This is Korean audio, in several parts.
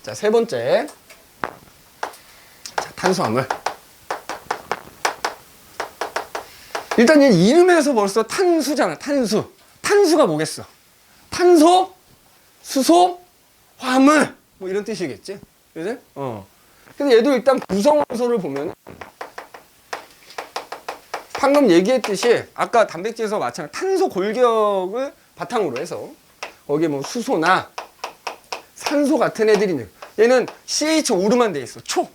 자, 세 번째. 자, 탄수화물. 일단 이 이름에서 벌써 탄수잖아, 탄수. 탄수가 뭐겠어? 탄소, 수소, 화물. 뭐 이런 뜻이겠지? 그지? 그래서 얘도 일단 구성원소를 보면 방금 얘기했듯이 아까 단백질에서 마찬가지 탄소 골격을 바탕으로 해서 거기에 뭐 수소나 산소 같은 애들이 있는 얘는 CH5로만 돼 있어. 초.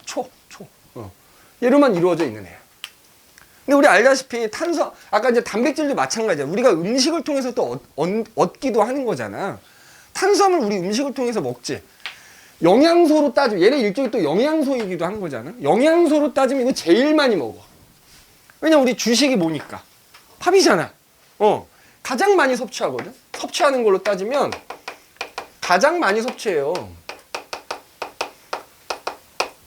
얘로만 이루어져 있는 애야. 근데 우리 알다시피 탄소 아까 이제 단백질도 마찬가지야. 우리가 음식을 통해서 또 얻기도 하는 거잖아. 탄수화물 우리 음식을 통해서 먹지. 영양소로 따지면 얘는 일종의 또 영양소이기도 한 거잖아. 영양소로 따지면 이거 제일 많이 먹어. 왜냐면 우리 주식이 뭐니까 팝이잖아. 가장 많이 섭취하거든. 섭취하는 걸로 따지면 가장 많이 섭취해요.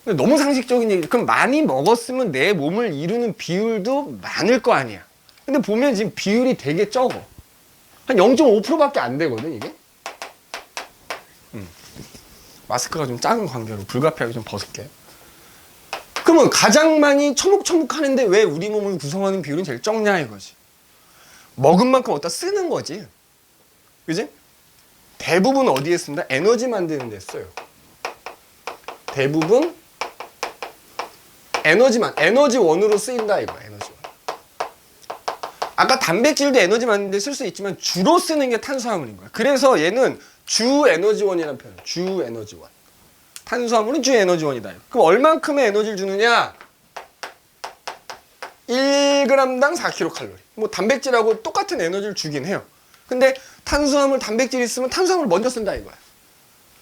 너무 상식적인 얘기. 그럼 많이 먹었으면 내 몸을 이루는 비율도 많을 거 아니야. 근데 보면 지금 비율이 되게 적어. 한 0.5%밖에 안 되거든 이게. 마스크가 좀 작은 관계로 불가피하게 좀 벗을게. 그러면 가장 많이 처묵처묵 하는데 왜 우리 몸을 구성하는 비율은 제일 적냐 이거지. 먹은 만큼 어디다 쓰는 거지. 그지? 대부분 어디에 쓴다? 에너지 만드는 데 써요. 대부분 에너지원으로 쓰인다 이거. 에너지원. 아까 단백질도 에너지 만드는 데 쓸 수 있지만 주로 쓰는 게 탄수화물인 거야. 그래서 얘는 주 에너지원이라는 표현. 주 에너지원. 탄수화물은 주 에너지원이다. 그럼 얼만큼의 에너지를 주느냐? 1g당 4kcal. 뭐 단백질하고 똑같은 에너지를 주긴 해요. 근데 탄수화물, 단백질이 있으면 탄수화물을 먼저 쓴다 이거야.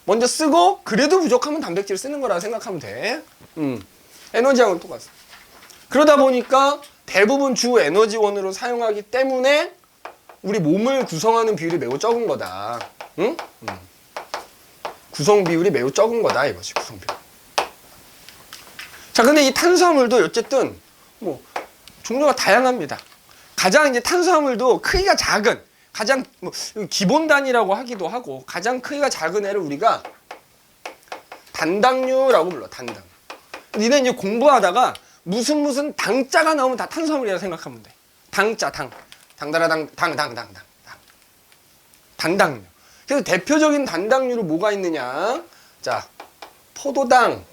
먼저 쓰고 그래도 부족하면 단백질을 쓰는 거라 생각하면 돼. 에너지하고는 똑같아. 그러다 보니까 대부분 주 에너지원으로 사용하기 때문에 우리 몸을 구성하는 비율이 매우 적은 거다. 응? 구성 비율이 매우 적은 거다 이것이 구성 비율. 자, 근데 이 탄수화물도 어쨌든 뭐 종류가 다양합니다. 가장 이제 탄수화물도 크기가 작은 가장 뭐 기본 단위라고 하기도 하고 가장 크기가 작은 애를 우리가 단당류라고 불러. 단당. 니네 이제 공부하다가 무슨 당자가 나오면 다 탄수화물이라고 생각하면 돼. 당자 당다라당 단당류. 그래서 대표적인 단당류로 뭐가 있느냐? 자, 포도당.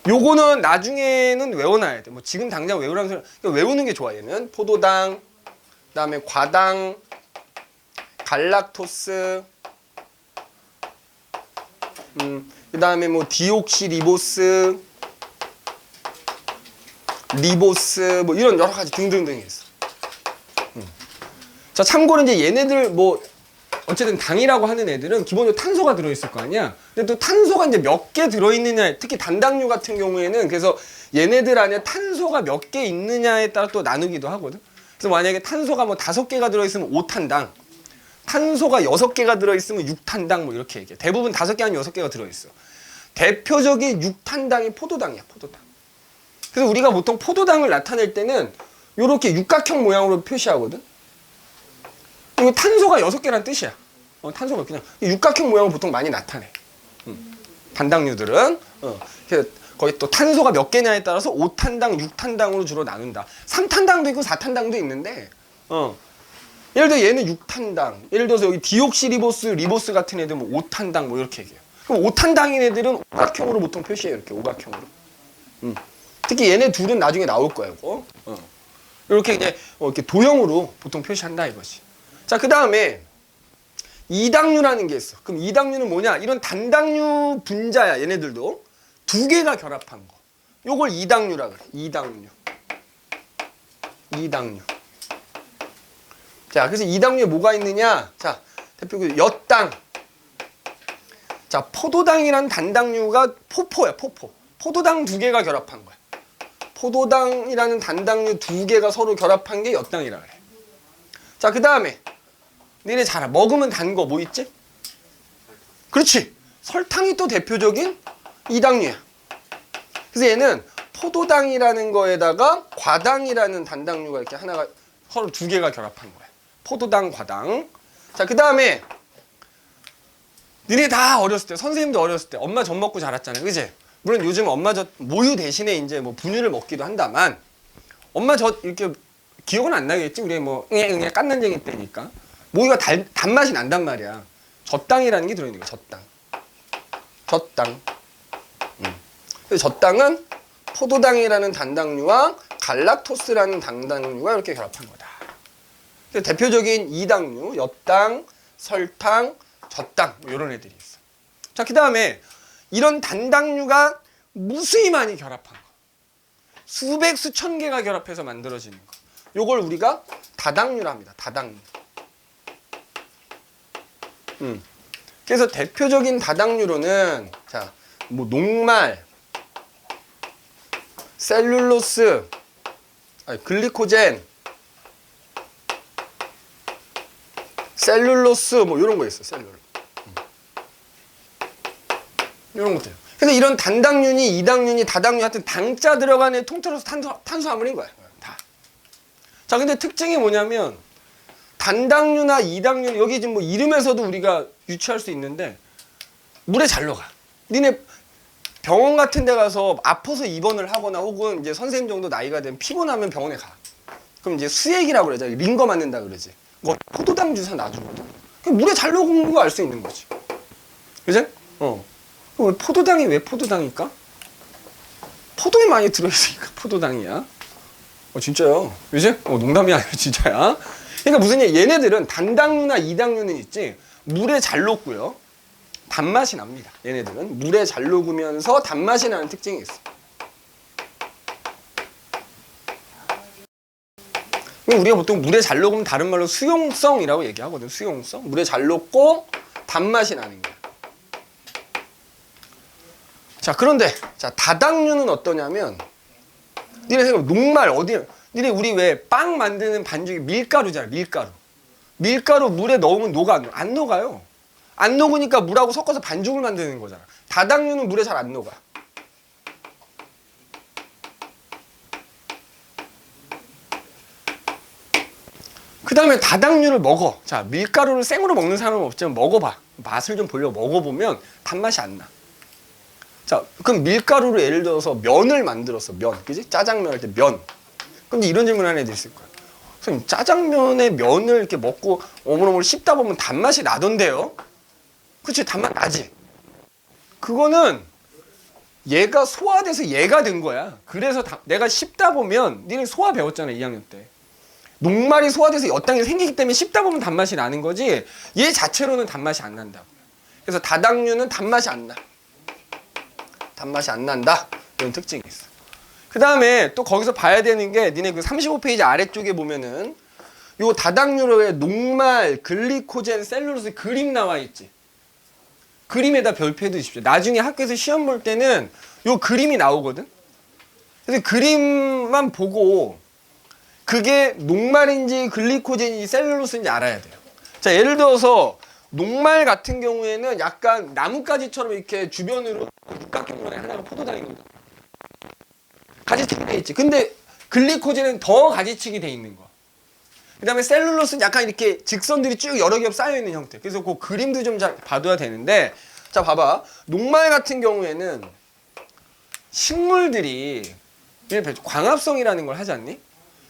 요거는 나중에는 외워놔야 돼. 뭐 지금 당장 외우라는 소리. 그러니까 외우는 게 좋아. 얘는 포도당, 그다음에 과당, 갈락토스, 그다음에 뭐 디옥시리보스, 리보스, 뭐 이런 여러 가지 등등등이 있어. 자, 참고로 이제 얘네들 뭐 어쨌든 당이라고 하는 애들은 기본적으로 탄소가 들어있을 거 아니야. 근데 또 탄소가 이제 몇 개 들어있느냐, 특히 단당류 같은 경우에는 그래서 얘네들 안에 탄소가 몇 개 있느냐에 따라 또 나누기도 하거든. 그래서 만약에 탄소가 뭐 5개가 들어있으면 5탄당, 탄소가 6개가 들어있으면 6탄당 뭐 이렇게 얘기해. 대부분 5개 아니면 6개가 들어있어. 대표적인 6탄당이 포도당이야, 포도당. 그래서 우리가 보통 포도당을 나타낼 때는 이렇게 육각형 모양으로 표시하거든. 이거 탄소가 6개란 뜻이야. 탄소가 그냥 육각형 모양을 보통 많이 나타내. 단당류들은. 그래서 거기 또 탄소가 몇 개냐에 따라서 5탄당, 6탄당으로 주로 나눈다. 3탄당도 있고 4탄당도 있는데, 예를 들어 얘는 6탄당. 예를 들어서 여기 디옥시리보스, 리보스 같은 애들 뭐 5탄당 뭐 이렇게 얘기해요. 그럼 5탄당인 애들은 오각형으로 보통 표시해요. 이렇게 오각형으로. 특히 얘네 둘은 나중에 나올 거예요. 이렇게 이제 이렇게 도형으로 보통 표시한다 이것이. 자, 그 다음에 이당류라는 게 있어. 그럼 이당류는 뭐냐? 이런 단당류 분자야. 얘네들도 2개가 결합한 거. 요걸 이당류라 그래. 이당류. 자, 그래서 이당류에 뭐가 있느냐? 자, 대표적으로 엿당. 자, 포도당이란 단당류가 포포야, 포포. 포도당 2개가 결합한 거야. 포도당이라는 단당류 2개가 서로 결합한 게 엿당이라 그래. 자, 그 다음에 니네 잘 알아. 먹으면 단 거 뭐 있지? 그렇지. 설탕이 또 대표적인 이당류야. 그래서 얘는 포도당이라는 거에다가 과당이라는 단당류가 이렇게 하나가 서로 2개가 결합한 거야. 포도당, 과당. 자, 그 다음에 니네 다 어렸을 때, 선생님도 어렸을 때 엄마 젖 먹고 자랐잖아요. 그지? 물론 요즘 엄마 젖 모유 대신에 이제 뭐 분유를 먹기도 한다만 엄마 젖 이렇게 기억은 안 나겠지? 우리 뭐 응애 깐난쟁이 때니까 모유가 단맛이 난단 말이야. 젖당이라는 게 들어있는 거야. 젖당. 젖당. 그래서 젖당은 포도당이라는 단당류와 갈락토스라는 단당류가 이렇게 결합한 거다. 그래서 대표적인 이당류, 엿당, 설탕, 젖당 뭐 이런 애들이 있어. 자, 그 다음에 이런 단당류가 무수히 많이 결합한 거. 수백, 수천 개가 결합해서 만들어지는 거. 요걸 우리가 다당류라 합니다. 다당류. 그래서 대표적인 다당류로는 자, 뭐 녹말, 셀룰로스, 글리코젠, 셀룰로스 뭐 이런 거 있어. 셀룰. 이런 것들. 근데 이런 단당류니 이당류니 다당류 하여튼 당자 들어간 애 통틀어서 탄수화물인 거야. 다. 자, 근데 특징이 뭐냐면 단당류나 이당류 여기 지금 뭐 이름에서도 우리가 유추할 수 있는데 물에 잘 녹아. 니네 병원 같은 데 가서 아파서 입원을 하거나 혹은 이제 선생님 정도 나이가 되면 피곤하면 병원에 가. 그럼 이제 수액이라고 그러죠. 링거 맞는다 그러지. 뭐 포도당 주사 놔주거든. 물에 잘 녹은 거 알 수 있는 거지. 그지? 포도당이 왜 포도당일까? 포도에 많이 들어있으니까 포도당이야. 진짜요. 그지? 농담이 아니라 진짜야. 그러니까 무슨 얘기? 얘네들은 단당류나 이당류는 있지 물에 잘 녹고요. 단맛이 납니다. 얘네들은 물에 잘 녹으면서 단맛이 나는 특징이 있어. 우리가 보통 물에 잘 녹으면 다른 말로 수용성이라고 얘기하거든. 수용성. 물에 잘 녹고 단맛이 나는 거야. 자, 그런데 자, 다당류는 어떠냐면 니네 생각해 녹말 어디 니네 우리 왜 빵 만드는 반죽이 밀가루잖아. 밀가루 물에 넣으면 녹아 안 녹아요. 안 녹으니까 물하고 섞어서 반죽을 만드는 거잖아. 다당류는 물에 잘 안 녹아. 그 다음에 다당류를 먹어. 자, 밀가루를 생으로 먹는 사람은 없지만 먹어봐. 맛을 좀 보려고 먹어보면 단맛이 안 나. 자, 그럼 밀가루로 예를 들어서 면을 만들었어. 면. 그지? 짜장면 할 때 면. 근데 이런 질문 하는 애들 있을 거야. 선생님, 짜장면에 면을 이렇게 먹고 오물오물 씹다 보면 단맛이 나던데요? 그치? 단맛 나지? 그거는 얘가 소화돼서 얘가 된 거야. 그래서 내가 씹다 보면 니네 소화 배웠잖아, 2학년 때. 녹말이 소화돼서 엿당이 생기기 때문에 씹다 보면 단맛이 나는 거지 얘 자체로는 단맛이 안 난다고요. 그래서 다당류는 단맛이 안 나. 단맛이 안 난다. 이런 특징이 있어. 그 다음에 또 거기서 봐야 되는 게 니네 그 35페이지 아래쪽에 보면은 요 다당류로의 녹말, 글리코젠, 셀룰로스 그림 나와 있지. 그림에다 별표해 두십시오. 나중에 학교에서 시험 볼 때는 요 그림이 나오거든. 그래서 그림만 보고 그게 녹말인지 글리코젠인지 셀룰로스인지 알아야 돼요. 자, 예를 들어서 녹말 같은 경우에는 약간 나뭇가지처럼 이렇게 주변으로 육각형으로 하나가 포도당인 거다. 가지치기 돼 있지. 근데 글리코젠은 더 가지치기 돼 있는 거. 그 다음에 셀룰로스는 약간 이렇게 직선들이 쭉 여러 겹 쌓여 있는 형태. 그래서 그 그림도 좀 잘 봐둬야 되는데, 자, 봐봐. 녹말 같은 경우에는 식물들이 광합성이라는 걸 하지 않니?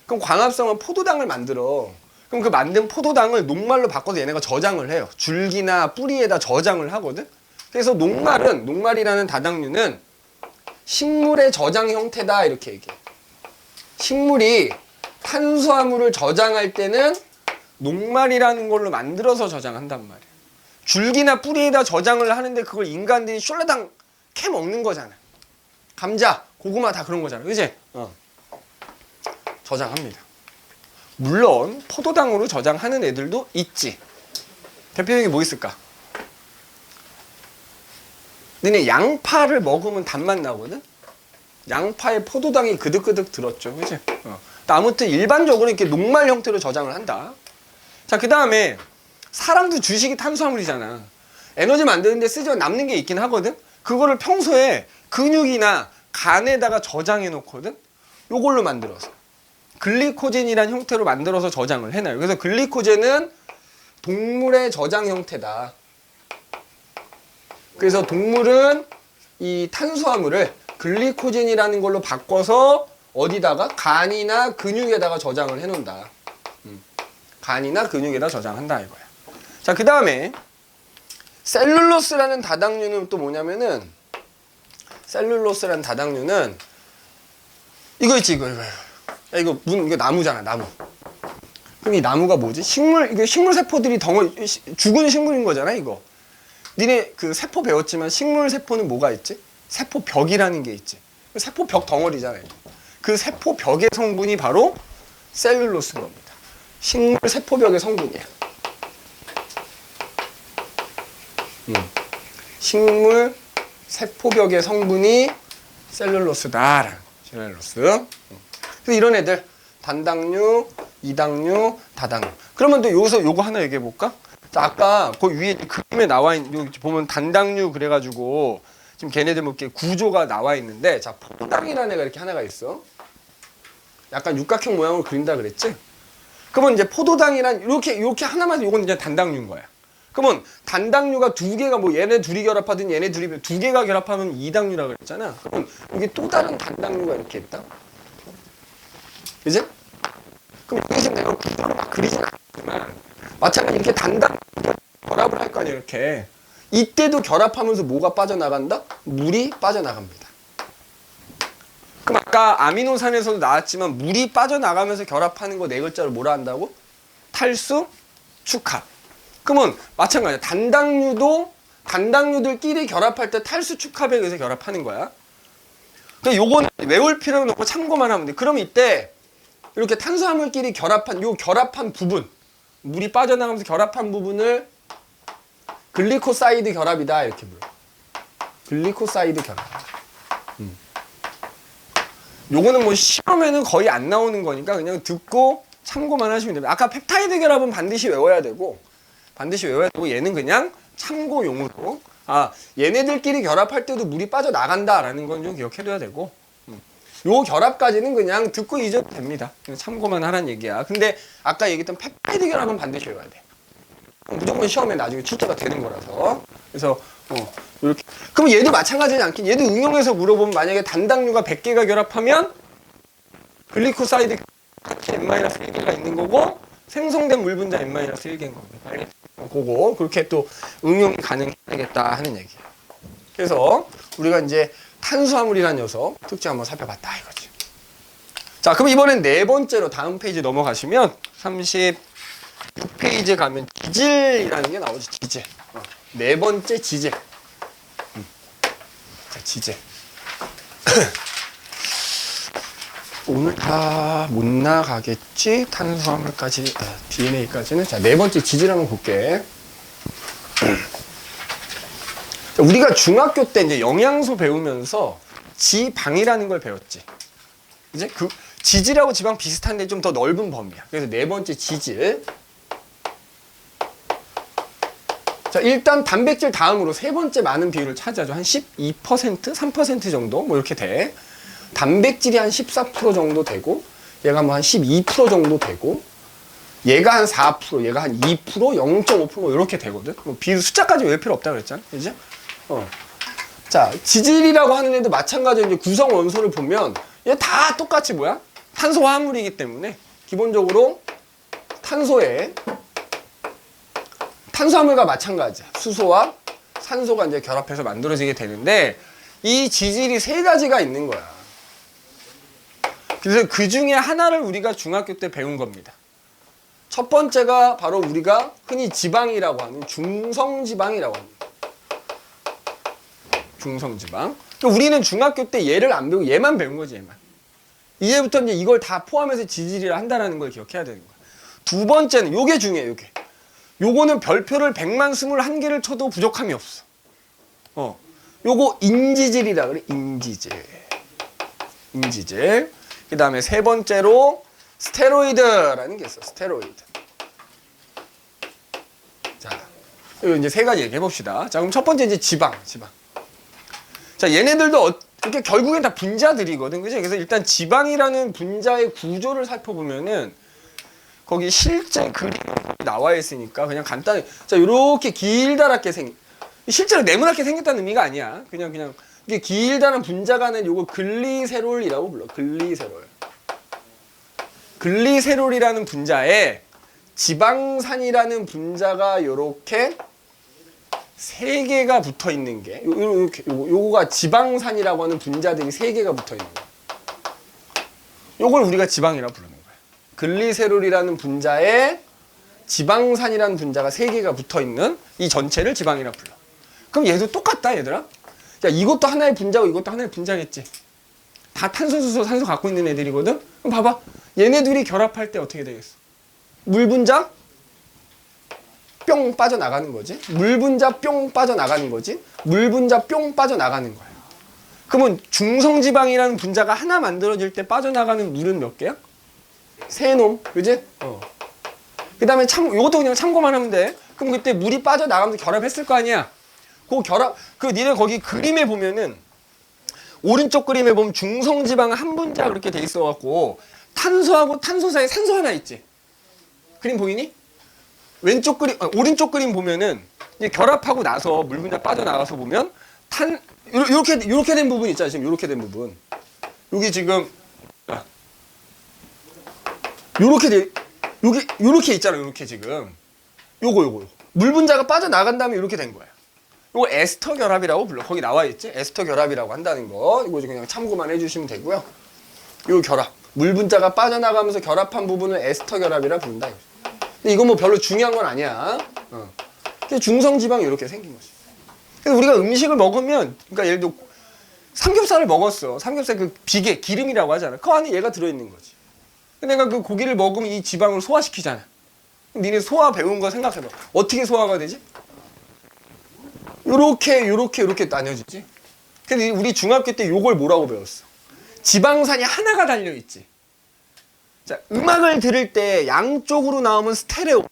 그럼 광합성은 포도당을 만들어. 그럼 그 만든 포도당을 녹말로 바꿔서 얘네가 저장을 해요. 줄기나 뿌리에다 저장을 하거든. 그래서 녹말이라는 다당류는 식물의 저장 형태다 이렇게 얘기해. 식물이 탄수화물을 저장할 때는 녹말이라는 걸로 만들어서 저장한단 말이야. 줄기나 뿌리에다 저장을 하는데 그걸 인간들이 숄라당 캐 먹는 거잖아. 감자, 고구마 다 그런 거잖아. 그지? 저장합니다. 물론 포도당으로 저장하는 애들도 있지. 대표적인 게 뭐 있을까? 너네 양파를 먹으면 단맛 나거든? 양파에 포도당이 그득그득 들었죠. 그치? 아무튼 일반적으로 이렇게 녹말 형태로 저장을 한다. 자, 그 다음에 사람도 주식이 탄수화물이잖아. 에너지 만드는데 쓰지만 남는 게 있긴 하거든? 그거를 평소에 근육이나 간에다가 저장해 놓거든? 요걸로 만들어서. 글리코젠이라는 형태로 만들어서 저장을 해놔요. 그래서 글리코젠은 동물의 저장 형태다. 그래서 동물은 이 탄수화물을 글리코젠이라는 걸로 바꿔서 어디다가 간이나 근육에다가 저장을 해놓는다. 간이나 근육에다 저장한다 이거야. 자, 그 다음에 셀룰로스라는 다당류는 또 뭐냐면은, 셀룰로스라는 다당류는 이거 있지, 이거. 야, 이거 나무잖아, 나무. 그럼 이 나무가 뭐지? 이게 식물 세포들이 죽은 식물인 거잖아, 이거. 니네 그 세포 배웠지만 식물 세포는 뭐가 있지? 세포벽이라는 게 있지. 세포벽 덩어리잖아요. 그 세포벽의 성분이 바로 셀룰로스인 겁니다. 식물 세포벽의 성분이야. 식물 세포벽의 성분이 셀룰로스다. 셀룰로스. 그래서 이런 애들 단당류, 이당류, 다당류. 그러면 또 여기서 요거 하나 얘기해 볼까? 자, 아까 그 위에 그림에 나와 있는 여기 보면 단당류 그래가지고 지금 걔네들 뭐 이렇게 구조가 나와 있는데, 자, 포도당이라는 애가 이렇게 하나가 있어. 약간 육각형 모양으로 그린다 그랬지? 그러면 이제 포도당이란 이렇게 하나만, 요건 이제 단당류인 거야. 그러면 단당류가 두 개가 뭐 얘네 둘이 결합하든 얘네 둘이 두 개가 결합하면 이당류라고 그랬잖아. 그럼 여기 또 다른 단당류가 이렇게 있다. 그지? 그럼 여기 지금 내가 구조를 막 그리진 않지만 마찬가지로 이렇게 단당 결합을 할 거 아니야, 이렇게. 이때도 결합하면서 뭐가 빠져나간다? 물이 빠져나갑니다. 그럼 아까 아미노산에서도 나왔지만 물이 빠져나가면서 결합하는 거 네 글자로 뭐라 한다고? 탈수, 축합. 그러면 마찬가지야. 단당류들끼리 결합할 때 탈수, 축합에 의해서 결합하는 거야. 그러니까 요거는 외울 필요는 없고 참고만 하면 돼. 그럼 이때 이렇게 탄수화물끼리 결합한 부분, 물이 빠져나가면서 결합한 부분을 글리코사이드 결합이다 이렇게 불러. 글리코사이드 결합. 요거는 뭐 시험에는 거의 안 나오는 거니까 그냥 듣고 참고만 하시면 됩니다. 아까 펩타이드 결합은 반드시 외워야 되고 얘는 그냥 참고용으로, 얘네들끼리 결합할 때도 물이 빠져나간다라는 건 좀 기억해둬야 되고, 요 결합까지는 그냥 듣고 잊어도 됩니다. 참고만 하라는 얘기야. 근데 아까 얘기했던 펩타이드 결합은 반드시 외워야 돼. 무조건 시험에 나중에 출제가 되는 거라서. 그래서 이렇게. 그럼 얘도 마찬가지지 않긴. 얘도 응용해서 물어보면 만약에 단당류가 100개가 결합하면 글리코사이드 N-1개가 있는 거고 생성된 물 분자 N-1개인 겁니다. 그거 그렇게 또 응용이 가능하겠다 하는 얘기예요. 그래서 우리가 이제 탄수화물이라는 녀석 특징 한번 살펴봤다 이거지. 자, 그럼 이번엔 네 번째로 다음 페이지 넘어가시면 36페이지 가면 지질이라는 게 나오지. 지질. 네 번째 지질. 자, 지질. 오늘 다 못 나가겠지? 탄수화물까지, DNA까지는. 자, 네 번째 지질 한번 볼게. 우리가 중학교 때 이제 영양소 배우면서 지방이라는 걸 배웠지. 이제 그 지질하고 지방 비슷한데 좀 더 넓은 범위야. 그래서 네 번째 지질. 자, 일단 단백질 다음으로 세 번째 많은 비율을 차지하죠. 한 12%, 3% 정도 뭐 이렇게 돼. 단백질이 한 14% 정도 되고, 얘가 뭐 한 12% 정도 되고, 얘가 한 4%, 얘가 한 2%, 0.5% 이렇게 되거든. 뭐 비율 숫자까지 외울 필요 없다 그랬잖아, 그지? 자, 지질이라고 하는 애도 마찬가지로 이제 구성 원소를 보면 얘 다 똑같이 뭐야? 탄소 화합물이기 때문에 기본적으로 탄수화물과 마찬가지야. 수소와 산소가 이제 결합해서 만들어지게 되는데 이 지질이 세 가지가 있는 거야. 그래서 그 중에 하나를 우리가 중학교 때 배운 겁니다. 첫 번째가 바로 우리가 흔히 지방이라고 하는 중성지방이라고 합니다. 중성지방. 그러니까 우리는 중학교 때 얘를 안 배우고 얘만 배운 거지, 얘만. 이제부터 이제 이걸 다 포함해서 지질이라 한다는 걸 기억해야 되는 거야. 두 번째는 요게 중요해, 요게. 요거는 별표를 121개를 쳐도 부족함이 없어. 요거 인지질이라 그래, 인지질. 그 다음에 세 번째로 스테로이드라는 게 있어, 스테로이드. 자, 요 이제 세 가지 얘기해 봅시다. 자, 그럼 첫 번째 이제 지방. 자, 얘네들도 이렇게 결국엔 다 분자들이거든, 그죠? 그래서 일단 지방이라는 분자의 구조를 살펴보면은 거기 실제 그림이 나와 있으니까 그냥 간단히, 자, 요렇게 길다랗게 실제로 네모나게 생겼다는 의미가 아니야. 그냥 이게 길다는 분자가는 요거 글리세롤이라고 불러. 글리세롤. 글리세롤이라는 분자에 지방산이라는 분자가 요렇게 세 개가 붙어 있는 게 요거가 지방산이라고 하는 분자들이 세 개가 붙어 있는 거야. 요걸 우리가 지방이라고 부르는 거야. 글리세롤이라는 분자에 지방산이라는 분자가 세 개가 붙어 있는 이 전체를 지방이라고 불러. 그럼 얘도 똑같다, 얘들아. 야, 이것도 하나의 분자고 이것도 하나의 분자겠지. 다 탄소, 수소, 산소 갖고 있는 애들이거든. 그럼 봐봐. 얘네들이 결합할 때 어떻게 되겠어? 물 분자 뿅 빠져나가는 거지. 물 분자 뿅 빠져나가는 거지. 물 분자 뿅 빠져나가는 거야. 그러면 중성지방이라는 분자가 하나 만들어질 때 빠져나가는 물은 몇 개야? 세 놈, 그지? 그 다음에 요것도 그냥 참고만 하면 돼. 그럼 그때 물이 빠져나가면서 결합했을 거 아니야? 그 결합, 니네 거기 그림에 보면은, 오른쪽 그림에 보면 중성지방 한 분자 그렇게 돼 있어갖고, 탄소하고 탄소 사이에 산소 하나 있지? 그림 보이니? 오른쪽 그림 보면은, 이제 결합하고 나서 물 분자 빠져나가서 보면, 요렇게 된 부분 있잖아, 지금 요렇게 된 부분. 여기 지금, 요렇게 있잖아, 요렇게 지금. 요거. 물 분자가 빠져나간 다음에 요렇게 된 거야. 요거 에스터 결합이라고 불러. 거기 나와 있지? 에스터 결합이라고 한다는 거. 이거 그냥 참고만 해주시면 되고요. 요 결합. 물 분자가 빠져나가면서 결합한 부분을 에스터 결합이라 부른다. 근데 이건 뭐 별로 중요한 건 아니야. 중성지방이 이렇게 생긴 거지. 그래서 우리가 음식을 먹으면, 그러니까 예를 들어 삼겹살을 먹었어. 삼겹살 그 비계, 기름이라고 하잖아. 그 안에 얘가 들어있는 거지. 내가 그 고기를 먹으면 이 지방을 소화시키잖아. 그럼 니네 소화 배운 거 생각해봐. 어떻게 소화가 되지? 요렇게 나뉘어지지. 근데 우리 중학교 때 요걸 뭐라고 배웠어? 지방산이 하나가 달려있지. 자, 음악을 들을 때 양쪽으로 나오면 스테레오,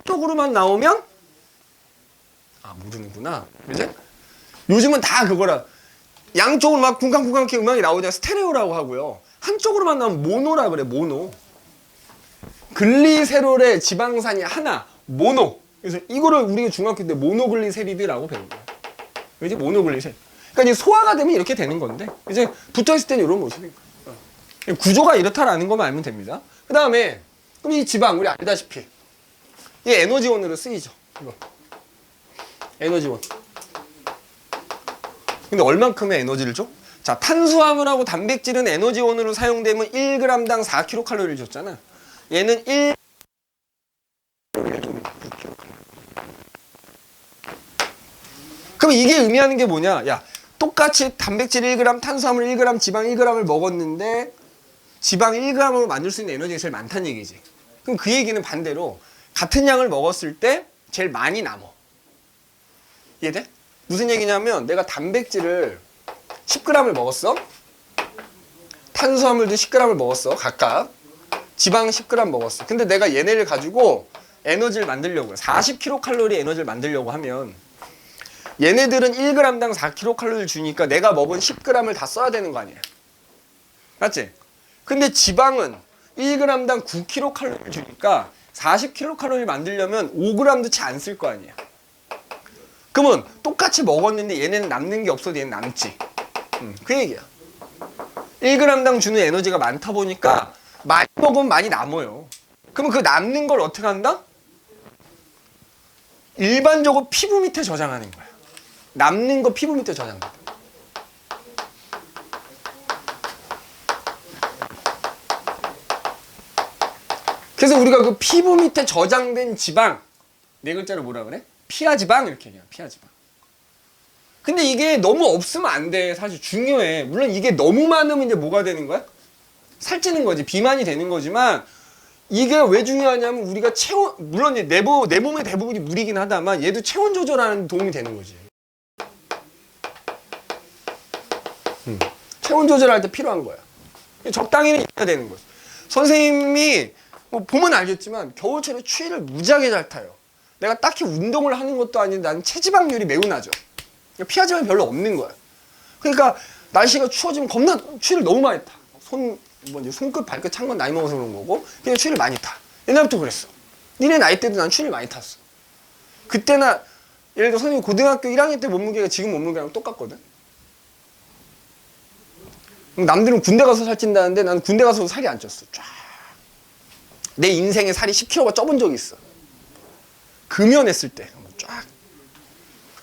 쪽으로만 나오면 모르는구나. 그지? 요즘은 다 그거라. 양쪽으로 막 쿵쾅쿵쾅 이렇게 음악이 나오냐 스테레오라고 하고요. 한쪽으로만 나오면 모노라 그래, 모노. 글리세롤의 지방산이 하나, 모노. 그래서 이거를 우리가 중학교 때 모노글리세리드라고 배운 거야. 그지? 모노글리세리드. 그러니까 이제 소화가 되면 이렇게 되는 건데, 이제 붙어있을 때는 이런 모습인 거야. 구조가 이렇다라는 것만 알면 됩니다. 그 다음에, 그럼 이 지방, 우리 알다시피, 이 에너지원으로 쓰이죠. 이거. 에너지원. 근데 얼만큼의 에너지를 줘? 자, 탄수화물하고 단백질은 에너지원으로 사용되면 1g당 4kcal를 줬잖아. 얘는 1 그럼 이게 의미하는 게 뭐냐? 야, 똑같이 단백질 1g, 탄수화물 1g, 지방 1g을 먹었는데 지방 1g으로 만들 수 있는 에너지가 제일 많다는 얘기지. 그럼 그 얘기는 반대로 같은 양을 먹었을 때 제일 많이 남어. 이해돼? 무슨 얘기냐면 내가 단백질을 10g을 먹었어. 탄수화물도 10g을 먹었어. 각각. 지방 10g 먹었어. 근데 내가 얘네를 가지고 에너지를 만들려고 해. 40kcal 에너지를 만들려고 하면 얘네들은 1g당 4kcal를 주니까 내가 먹은 10g을 다 써야 되는 거 아니야. 맞지? 근데 지방은 1g당 9kcal를 주니까 40kcal 만들려면 5g도 채 안 쓸 거 아니야. 그러면 똑같이 먹었는데 얘네는 남는 게 없어도 얘는 남지. 그 얘기야. 1g당 주는 에너지가 많다 보니까 많이 먹으면 많이 남아요. 그러면 그 남는 걸 어떻게 한다? 일반적으로 피부 밑에 저장하는 거야. 남는 거 피부 밑에 저장돼. 그래서 우리가 그 피부 밑에 저장된 지방, 네 글자로 뭐라 그래? 피하지방 이렇게 얘기해요. 피하지방. 근데 이게 너무 없으면 안 돼. 사실 중요해. 물론 이게 너무 많으면 이제 뭐가 되는 거야? 살찌는 거지. 비만이 되는 거지만 이게 왜 중요하냐면 우리가 체온, 물론 이제 내 몸의 대부분이 물이긴 하다만 얘도 체온 조절하는 도움이 되는 거지. 체온 조절할 때 필요한 거야. 적당히는 있어야 되는 거지. 선생님이 뭐 보면 알겠지만 겨울철에 추위를 무지하게 잘 타요. 내가 딱히 운동을 하는 것도 아닌데 나는 체지방률이 매우 낮아. 피하지방이 별로 없는 거야. 그러니까 날씨가 추워지면 겁나 추위를 너무 많이 타. 손끝 발끝 찬 건 나이 먹어서 그런 거고 그냥 추위를 많이 타. 옛날부터 그랬어. 니네 나이 때도 난 추위를 많이 탔어. 그때나 예를 들어 선생님 고등학교 1학년 때 몸무게가 지금 몸무게랑 똑같거든. 남들은 군대 가서 살찐다는데 나는 군대 가서 살이 안 쪘어. 쫙. 내 인생에 살이 10kg가 쪄본 적이 있어. 금연했을 때 쫙.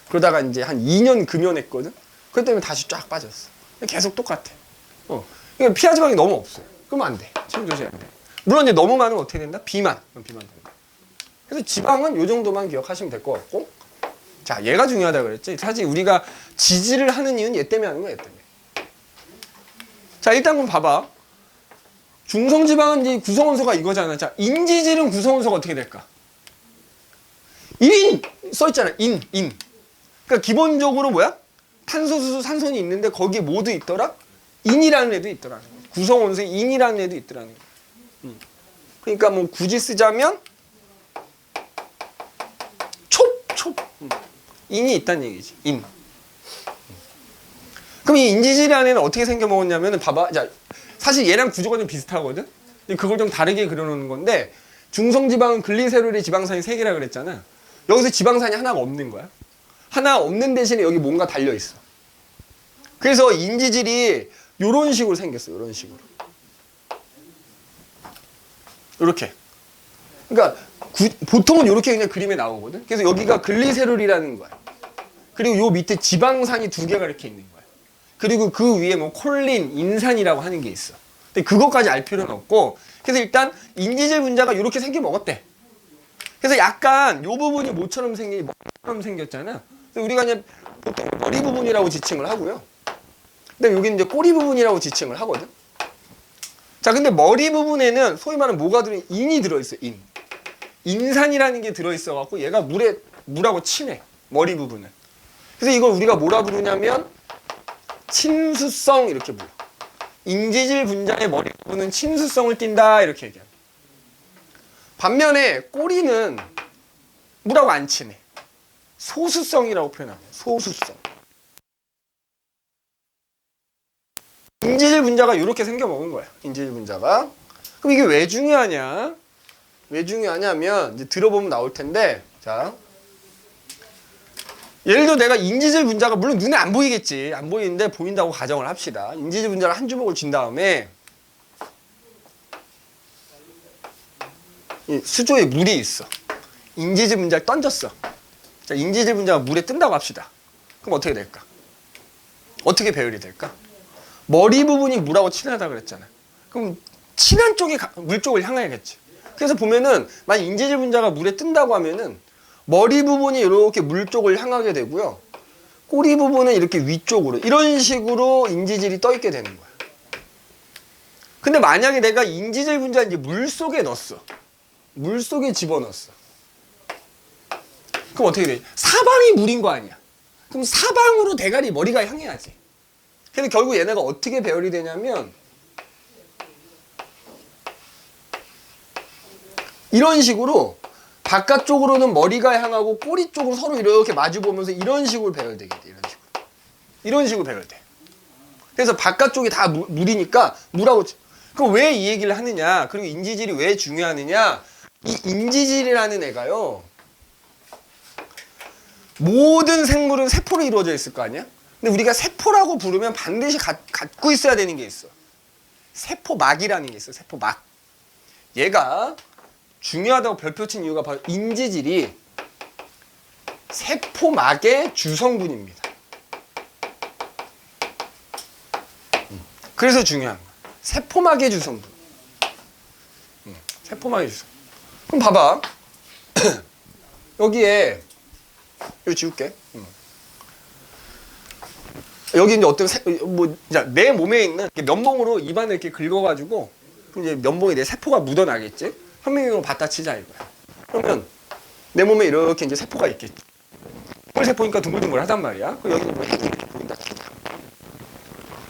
그러다가 이제 한 2년 금연했거든. 그것 때문에 다시 쫙 빠졌어. 계속 똑같아. 그러니까 피하 지방이 너무 없어요. 그러면 안 돼. 체중 조절이 안 돼. 물론 이제 너무 많으면 어떻게 된다? 비만. 그럼 비만 된다. 그래서 지방은 요 정도만 기억하시면 될 것 같고. 자, 얘가 중요하다 그랬지. 사실 우리가 지지를 하는 이유는 얘 때문에 하는 거야, 얘 때문에. 자, 일단 그럼 봐봐. 중성지방은 이제 구성원소가 이거잖아. 자, 인지질은 구성원소가 어떻게 될까? 인! 써있잖아. 인. 그러니까 기본적으로 뭐야? 탄소, 수소, 산소는 있는데 거기에 뭐도 있더라? 인이라는 애도 있더라는 거야. 구성원소에 인이라는 애도 있더라는 거야. 그러니까 뭐 굳이 쓰자면 촉. 인이 있다는 얘기지. 인. 그럼 이 인지질이라는 애는 어떻게 생겨 먹었냐면 봐봐. 자, 사실 얘랑 구조가 좀 비슷하거든. 근데 그걸 좀 다르게 그려놓는 건데 중성지방은 글리세롤의 지방산이 3개라 그랬잖아. 여기서 지방산이 하나가 없는 거야. 하나 없는 대신에 여기 뭔가 달려있어. 그래서 인지질이 요런 식으로 생겼어. 요런 식으로. 요렇게. 그러니까 보통은 요렇게 그냥 그림에 나오거든. 그래서 여기가 글리세롤이라는 거야. 그리고 요 밑에 지방산이 2개가 이렇게 있는 거야. 그리고 그 위에 뭐 콜린, 인산이라고 하는 게 있어. 근데 그것까지 알 필요는 없고. 그래서 일단 인지질 분자가 요렇게 생겨 먹었대. 그래서 약간 요 부분이 뭐처럼 생겼잖아. 그래서 우리가 이제 보통 머리 부분이라고 지칭을 하고요. 근데 여기는 이제 꼬리 부분이라고 지칭을 하거든. 자, 근데 머리 부분에는 소위 말하는 뭐가 인이 들어있어. 인산이라는 게 들어있어갖고 얘가 물하고 친해. 머리 부분은. 그래서 이걸 우리가 뭐라 부르냐면 친수성 이렇게 불러. 인지질 분자의 머리 부분은 친수성을 띈다 이렇게 얘기합니다. 반면에 꼬리는 물하고 안 친해. 소수성이라고 표현합니다. 소수성. 인지질 분자가 이렇게 생겨 먹은 거야. 인지질 분자가. 그럼 이게 왜 중요하냐? 왜 중요하냐면 이제 들어보면 나올 텐데, 자, 예를 들어 내가 인지질 분자가 물론 눈에 안 보이겠지. 안 보이는데 보인다고 가정을 합시다. 인지질 분자를 한 주먹을 쥔 다음에 이 수조에 물이 있어. 인지질 분자를 던졌어. 자, 인지질 분자가 물에 뜬다고 합시다. 그럼 어떻게 될까? 어떻게 배열이 될까? 머리 부분이 물하고 친하다 그랬잖아. 그럼 친한 쪽이 물 쪽을 향해야겠지. 그래서 보면은 만약 인지질 분자가 물에 뜬다고 하면은 머리 부분이 이렇게 물 쪽을 향하게 되고요. 꼬리 부분은 이렇게 위쪽으로 이런 식으로 인지질이 떠 있게 되는 거야. 근데 만약에 내가 인지질 분자를 이제 물 속에 넣었어. 물 속에 집어넣었어. 그럼 어떻게 돼? 사방이 물인 거 아니야. 그럼 사방으로 대가리 머리가 향해야지. 그래서 결국 얘네가 어떻게 배열이 되냐면 이런 식으로 바깥쪽으로는 머리가 향하고 꼬리 쪽으로 서로 이렇게 마주보면서 이런 식으로 배열되게 돼. 이런 식으로. 이런 식으로 배열돼. 그래서 바깥쪽이 다 물이니까 물하고. 그럼 왜 이 얘기를 하느냐? 그리고 인지질이 왜 중요하느냐? 이 인지질이라는 애가요. 모든 생물은 세포로 이루어져 있을 거 아니야? 근데 우리가 세포라고 부르면 반드시 갖고 있어야 되는 게 있어. 세포막이라는 게 있어. 세포막. 얘가 중요하다고 별표 친 이유가 바로 인지질이 세포막의 주성분입니다. 그래서 중요한 거야. 세포막의 주성분. 세포막의 주성분. 그럼 봐봐. 여기에 이거 지울게. 여기 이제 어떤 내 몸에 있는 면봉으로 입안을 이렇게 긁어가지고 이제 면봉에 내 세포가 묻어나겠지. 현미경으로 봤다 치자 이거야. 그러면 내 몸에 이렇게 이제 세포가 있겠지. 세포니까 둥글둥글하단 말이야. 그리고 여기는 뭐 핵이 이렇게 보인다 치자.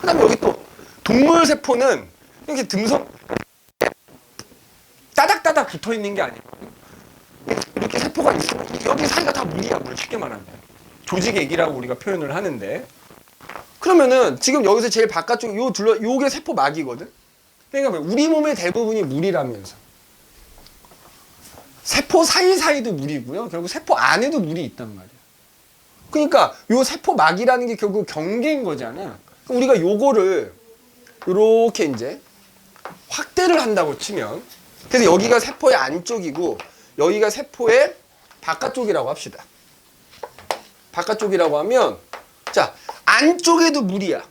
그다음에 여기 또 동물 세포는 이렇게 듬성 따닥따닥 붙어 있는 게 아니고 이렇게 세포가 있어. 여기 사이가 다 물이야, 물 쉽게 말하면. 조직액이라고 우리가 표현을 하는데. 그러면은 지금 여기서 제일 바깥쪽 요게 세포막이거든. 그러니까 우리 몸의 대부분이 물이라면서. 세포 사이사이도 물이고요. 결국 세포 안에도 물이 있단 말이야. 그러니까 요 세포막이라는 게 결국 경계인 거잖아. 그럼 우리가 요거를 요렇게 이제 확대를 한다고 치면, 그래서 여기가 세포의 안쪽이고 여기가 세포의 바깥쪽이라고 합시다. 바깥쪽이라고 하면, 자, 안쪽에도 물이야.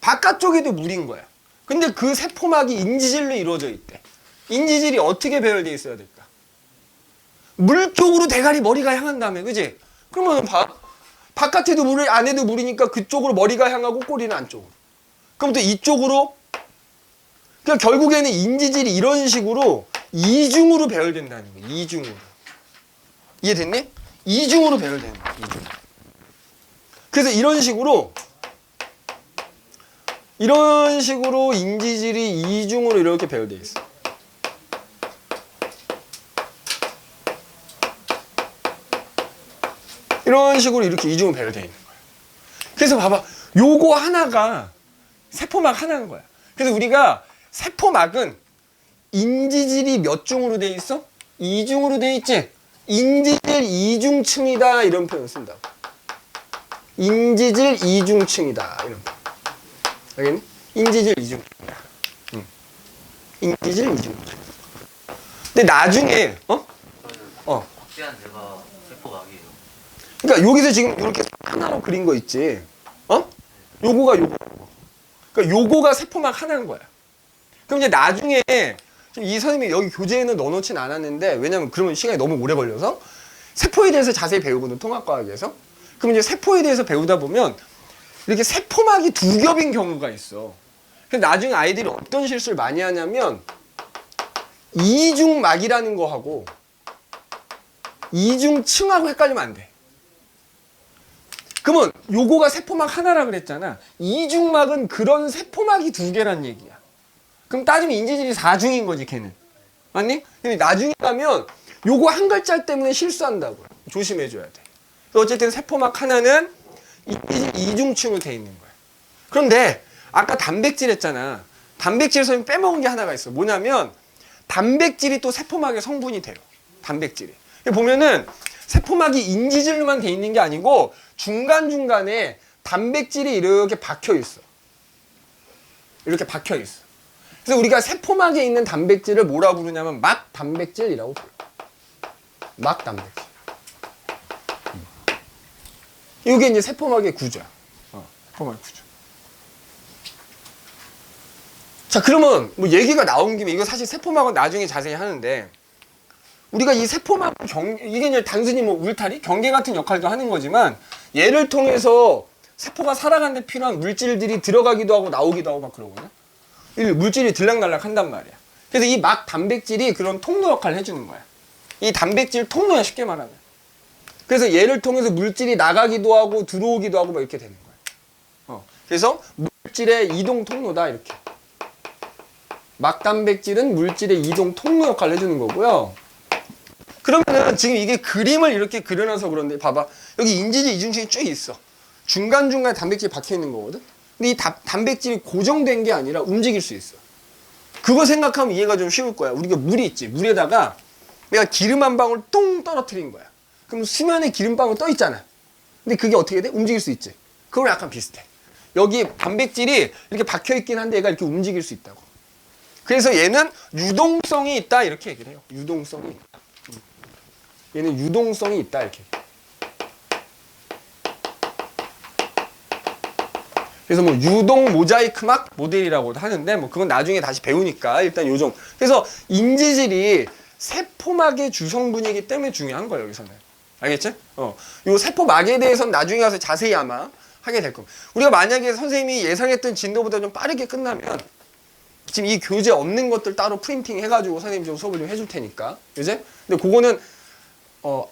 바깥쪽에도 물인 거야. 근데 그 세포막이 인지질로 이루어져 있대. 인지질이 어떻게 배열되어 있어야 될까? 물 쪽으로 대가리 머리가 향한 다음에, 그지? 그러면 봐. 바깥에도 물을, 안에도 물이니까 그쪽으로 머리가 향하고 꼬리는 안쪽으로. 그럼 또 이쪽으로. 그러니까 결국에는 인지질이 이런 식으로 이중으로 배열된다는 거야. 이중으로. 이해됐니? 이중으로 배열되는 거야. 이중. 그래서 이런 식으로 인지질이 이중으로 이렇게 배열되어 있어. 이런 식으로 이렇게 이중으로 배열되어 있는 거야. 그래서 봐봐. 요거 하나가 세포막 하나인 거야. 그래서 우리가 세포막은 인지질이 몇 중으로 되어 있어? 이중으로 되어 있지? 인지질 이중층이다. 이런 표현 쓴다고. 인지질 이중층이다. 이런 표현. 알겠니? 인지질 이중층이다. 인지질 이중층. 근데 나중에, 확대한 데가 세포막이에요. 그러니까 여기서 지금 이렇게 하나로 그린 거 있지. 요거가 요거. 그러니까 요거가 세포막 하나인 거야. 그럼 이제 나중에 지금 이 선생님이 여기 교재에는 넣어놓진 않았는데, 왜냐면 그러면 시간이 너무 오래 걸려서 세포에 대해서 자세히 배우거든, 통합과학에서. 그럼 이제 세포에 대해서 배우다 보면 이렇게 세포막이 두 겹인 경우가 있어. 근데 나중에 아이들이 어떤 실수를 많이 하냐면 이중막이라는 거하고 이중층하고 헷갈리면 안 돼. 그러면 요거가 세포막 하나라 그랬잖아. 이중막은 그런 세포막이 두 개란 얘기야. 그럼 따지면 인지질이 4중인 거지, 걔는. 맞니? 근데 나중에 가면 요거 한 글자 때문에 실수한다고. 조심해줘야 돼. 어쨌든 세포막 하나는 인지질 이중층으로 돼 있는 거야. 그런데 아까 단백질 했잖아. 단백질에서 빼먹은 게 하나가 있어. 뭐냐면 단백질이 또 세포막의 성분이 돼요. 단백질이. 보면은 세포막이 인지질로만 돼 있는 게 아니고 중간중간에 단백질이 이렇게 박혀 있어. 이렇게 박혀 있어. 그래서 우리가 세포막에 있는 단백질을 뭐라 부르냐면 막 단백질이라고 불러. 막 단백질. 이게 이제 세포막의 구조야. 세포막의 구조. 자, 그러면 뭐 얘기가 나온 김에 이거 사실 세포막은 나중에 자세히 하는데, 우리가 이 세포막 이게 이제 단순히 뭐 울타리, 경계 같은 역할도 하는 거지만, 얘를 통해서 세포가 살아가는 데 필요한 물질들이 들어가기도 하고 나오기도 하고 막 그러거든요. 이 물질이 들락날락 한단 말이야. 그래서 이 막 단백질이 그런 통로 역할을 해주는 거야. 이 단백질 통로야, 쉽게 말하면. 그래서 얘를 통해서 물질이 나가기도 하고 들어오기도 하고 막 이렇게 되는 거야. 그래서 물질의 이동 통로다, 이렇게. 막 단백질은 물질의 이동 통로 역할을 해주는 거고요. 그러면은 지금 이게 그림을 이렇게 그려놔서 그런데 봐봐. 여기 인지질 이중층이 쭉 있어. 중간중간에 단백질이 박혀 있는 거거든. 근데 이 단백질이 고정된 게 아니라 움직일 수 있어. 그거 생각하면 이해가 좀 쉬울 거야. 우리가 물이 있지. 물에다가 내가 기름 한 방울 똥 떨어뜨린 거야. 그럼 수면에 기름방울 떠 있잖아. 근데 그게 어떻게 돼? 움직일 수 있지. 그거랑 약간 비슷해. 여기 단백질이 이렇게 박혀 있긴 한데 얘가 이렇게 움직일 수 있다고. 그래서 얘는 유동성이 있다, 이렇게 얘기를 해요. 유동성이 있다. 얘는 유동성이 있다, 이렇게. 그래서 뭐 유동 모자이크막 모델이라고도 하는데, 뭐 그건 나중에 다시 배우니까 일단 요정. 그래서 인지질이 세포막의 주성분이기 때문에 중요한 거예요, 여기서는. 알겠지? 요 세포막에 대해서는 나중에 가서 자세히 아마 하게 될 겁니다. 우리가 만약에 선생님이 예상했던 진도보다 좀 빠르게 끝나면 지금 이 교재 없는 것들 따로 프린팅 해가지고 선생님이 좀 수업을 좀 해줄 테니까. 그지? 근데 그거는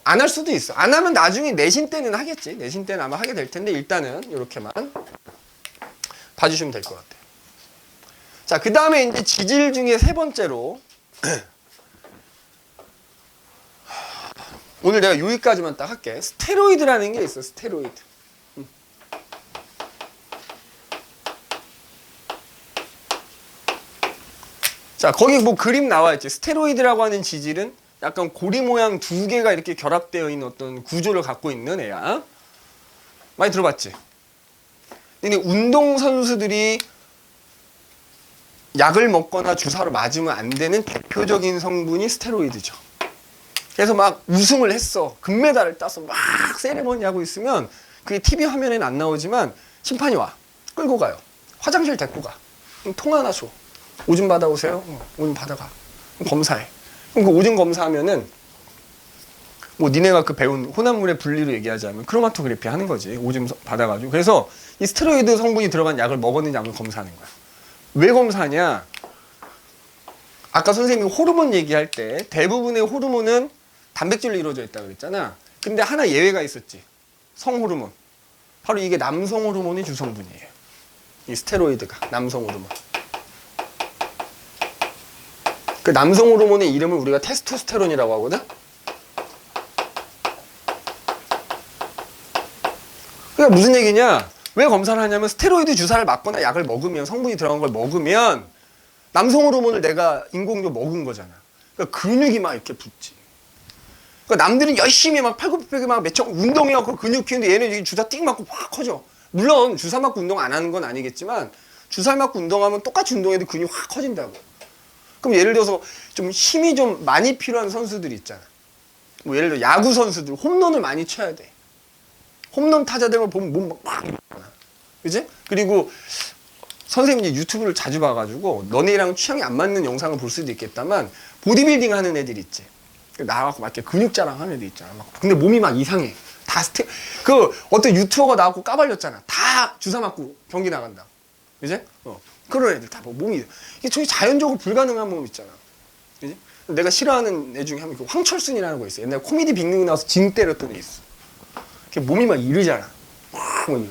안 할 수도 있어. 안 하면 나중에 내신 때는 하겠지. 내신 때는 아마 하게 될 텐데 일단은 이렇게만 봐주시면 될 것 같아요. 자, 그 다음에 이제 지질 중에 세 번째로 오늘 내가 여기까지만 딱 할게. 스테로이드라는 게 있어. 스테로이드. 자, 거기 뭐 그림 나와 있지. 스테로이드라고 하는 지질은 약간 고리 모양 두 개가 이렇게 결합되어 있는 어떤 구조를 갖고 있는 애야. 많이 들어봤지? 근데 운동선수들이 약을 먹거나 주사로 맞으면 안 되는 대표적인 성분이 스테로이드죠. 그래서 막 우승을 했어. 금메달을 따서 막 세레머니 하고 있으면 그게 TV 화면에는 안 나오지만 심판이 와. 끌고 가요. 화장실 데리고 가. 그럼 통 하나 줘. 오줌 받아오세요. 오줌 받아가. 그럼 검사해. 그럼 그 오줌 검사하면은 뭐 니네가 그 배운 혼합물의 분리로 얘기하자면 크로마토그래피 하는 거지. 오줌 받아가지고. 그래서 이 스테로이드 성분이 들어간 약을 먹었는지 안 먹었는지 검사하는 거야. 왜 검사하냐? 아까 선생님이 호르몬 얘기할 때 대부분의 호르몬은 단백질로 이루어져 있다고 그랬잖아. 근데 하나 예외가 있었지. 성호르몬. 바로 이게 남성 호르몬이 주성분이에요. 이 스테로이드가 남성 호르몬. 그 남성 호르몬의 이름을 우리가 테스토스테론이라고 하거든. 그러니까 무슨 얘기냐? 왜 검사를 하냐면 스테로이드 주사를 맞거나 약을 먹으면 성분이 들어간 걸 먹으면 남성 호르몬을 내가 인공적으로 먹은 거잖아. 그러니까 근육이 막 이렇게 붙지. 그러니까 남들은 열심히 막 팔굽혀펴기 막 몇천 운동해갖고 근육 키우는데 얘는 주사 띵 맞고 확 커져. 물론 주사 맞고 운동 안 하는 건 아니겠지만 주사 맞고 운동하면 똑같이 운동해도 근육이 확 커진다고. 그럼 예를 들어서 좀 힘이 좀 많이 필요한 선수들이 있잖아. 뭐 예를 들어 야구 선수들 홈런을 많이 쳐야 돼. 홈런 타자들만 보면 몸 막 이러잖아. 그지? 그리고 선생님이 유튜브를 자주 봐가지고 너네랑 취향이 안 맞는 영상을 볼 수도 있겠다만 보디빌딩 하는 애들 있지. 나와갖고 막 이렇게 근육 자랑하는 애들 있잖아. 막 근데 몸이 막 이상해. 다 그 어떤 유튜버가 나와갖고 까발렸잖아. 다 주사 맞고 경기 나간다. 그지? 그런 애들 다 몸이 이게 저기 자연적으로 불가능한 몸 있잖아. 그지? 내가 싫어하는 애 중에 한 명, 황철순이라는 거 있어. 옛날에 코미디 빅리그 나와서 징 때렸던 애 있어. 몸이 막 이르잖아.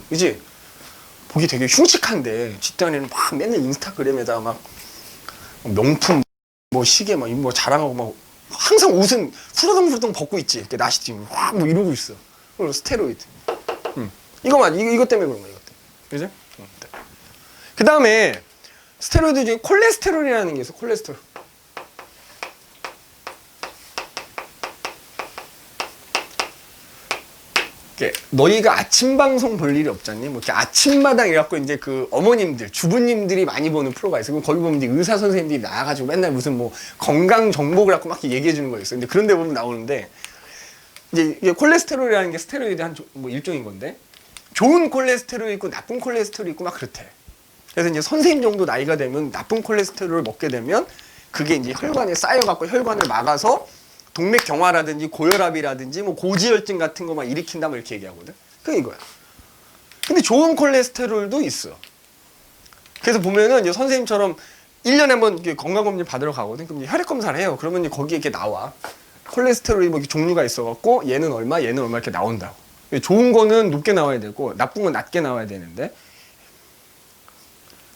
그지? 보기 되게 흉측한데 뒷단에는 막 맨날 인스타그램에다 막 명품 뭐 시계 막 자랑하고 막 항상 옷은 후러덩후러덩 벗고 있지. 이렇게 나시티 뭐 이러고 있어. 그리고 스테로이드. 이거 때문에 그런 거야. 이거 때문에. 그지? 그 다음에 스테로이드 중에 콜레스테롤이라는 게 있어. 콜레스테롤. 너희가 아침 방송 볼 일이 없잖니? 뭐 이렇게 아침마당 이래갖고 이제 그 어머님들, 주부님들이 많이 보는 프로가 있어. 그럼 거기 보면 이제 의사 선생님들이 나와가지고 맨날 무슨 뭐 건강 정보를 갖고 막 얘기해 주는 거 있어. 근데 그런 데 보면 나오는데 이제 이게 콜레스테롤이라는 게 스테로이드 뭐 일종인 건데 좋은 콜레스테롤이 있고 나쁜 콜레스테롤이 있고 막 그렇대. 그래서 이제 선생님 정도 나이가 되면 나쁜 콜레스테롤을 먹게 되면 그게 이제 혈관에 쌓여갖고 혈관을 막아서 동맥경화라든지 고혈압이라든지 뭐 고지혈증 같은 거 막 일으킨다 뭐 이렇게 얘기하거든. 그게 이거야. 근데 좋은 콜레스테롤도 있어. 그래서 보면은 이제 선생님처럼 1년에 한번 건강검진 받으러 가거든. 그럼 이제 혈액 검사를 해요. 그러면 이제 거기에 이렇게 나와. 콜레스테롤이 뭐 이렇게 종류가 있어갖고 얘는 얼마, 얘는 얼마 이렇게 나온다고. 좋은 거는 높게 나와야 되고 나쁜 건 낮게 나와야 되는데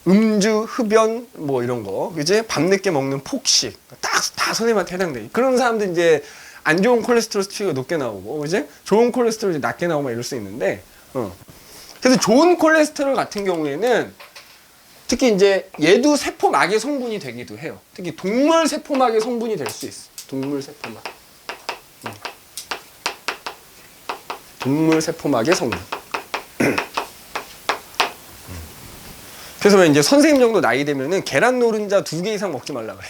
음주, 흡연 뭐 이런 거, 그지? 밤늦게 먹는 폭식 딱 다 선생님한테 해당돼. 그런 사람들 이제 안 좋은 콜레스테롤 수치가 높게 나오고, 그지? 좋은 콜레스테롤이 낮게 나오고 막 이럴 수 있는데, 그래서 좋은 콜레스테롤 같은 경우에는 특히 이제 얘도 세포막의 성분이 되기도 해요. 특히 동물 세포막의 성분이 될 수 있어. 동물 세포막. 동물 세포막의 성분. 그래서 이제 선생님 정도 나이 되면은 계란 노른자 2개 이상 먹지 말라 그래.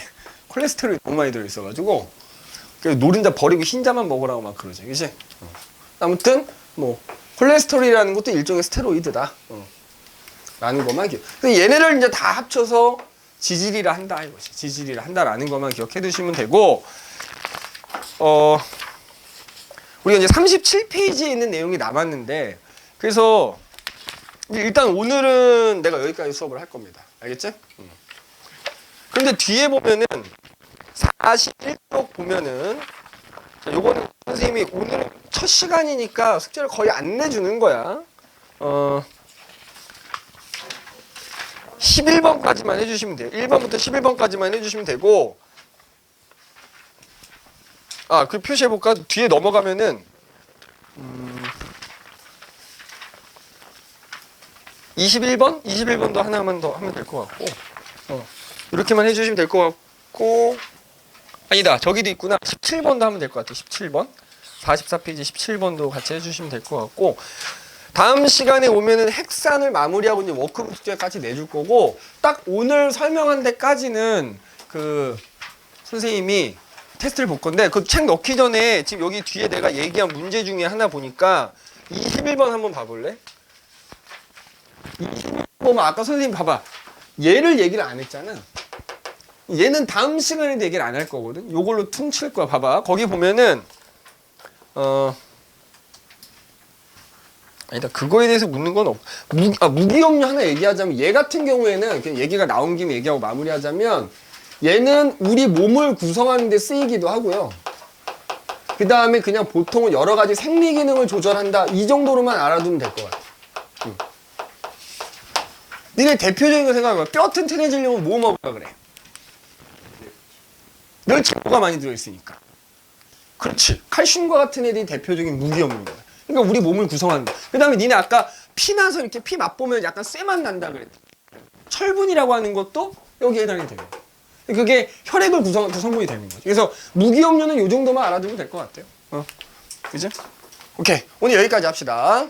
콜레스테롤이 너무 많이 들어있어가지고. 그래서 노른자 버리고 흰자만 먹으라고 막 그러지. 그치? 아무튼, 뭐, 콜레스테롤이라는 것도 일종의 스테로이드다. 라는 것만 기억. 얘네를 이제 다 합쳐서 지질이라 한다. 이것이. 지질이라 한다라는 것만 기억해 두시면 되고, 우리가 이제 37페이지에 있는 내용이 남았는데, 그래서, 일단 오늘은 내가 여기까지 수업을 할 겁니다. 알겠지? 그런데 뒤에 보면은 41쪽 보면은 자, 요거는 선생님이 오늘은 첫 시간이니까 숙제를 거의 안 내주는 거야. 11번까지만 해주시면 돼요. 1번부터 11번까지만 해주시면 되고 그 표시해볼까? 뒤에 넘어가면은 21번? 21번도 하나만 더 하면 될 것 같고 이렇게만 해주시면 될 것 같고 아니다 저기도 있구나 17번도 하면 될 것 같아 17번 44페이지 17번도 같이 해주시면 될 것 같고 다음 시간에 오면은 핵산을 마무리하고 이제 워크북 숙제까지 내줄 거고, 딱 오늘 설명한 데까지는 그 선생님이 테스트를 볼 건데, 그 책 넣기 전에 지금 여기 뒤에 내가 얘기한 문제 중에 하나 보니까 21번 한번 봐볼래? 21번 아까 선생님 봐봐. 얘를 얘기를 안 했잖아. 얘는 다음 시간에도 얘기를 안 할 거거든. 요걸로 퉁칠 거야. 봐봐. 거기 보면은 아니다. 그거에 대해서 묻는 건 무기업료 하나 얘기하자면, 얘 같은 경우에는 그냥 얘기가 나온 김에 얘기하고 마무리하자면, 얘는 우리 몸을 구성하는 데 쓰이기도 하고요. 그 다음에 그냥 보통은 여러 가지 생리 기능을 조절한다. 이 정도로만 알아두면 될 것 같아. 니네 대표적인 거 생각해봐. 뼈 튼튼해지려면 뭐 먹으라 그래? 멸치 뭐가 많이 들어있으니까. 그렇지. 칼슘과 같은 애들이 대표적인 무기업인 거야. 그러니까 우리 몸을 구성한다. 그 다음에 니네 아까 피 나서 이렇게 피 맛보면 약간 쇠맛 난다 그랬지. 철분이라고 하는 것도 여기에 해당이 돼요. 그게 혈액을 구성하는 성분이 되는 거죠. 그래서 무기업료는 이 정도만 알아두면 될 것 같아요. 그죠? 오케이. 오늘 여기까지 합시다.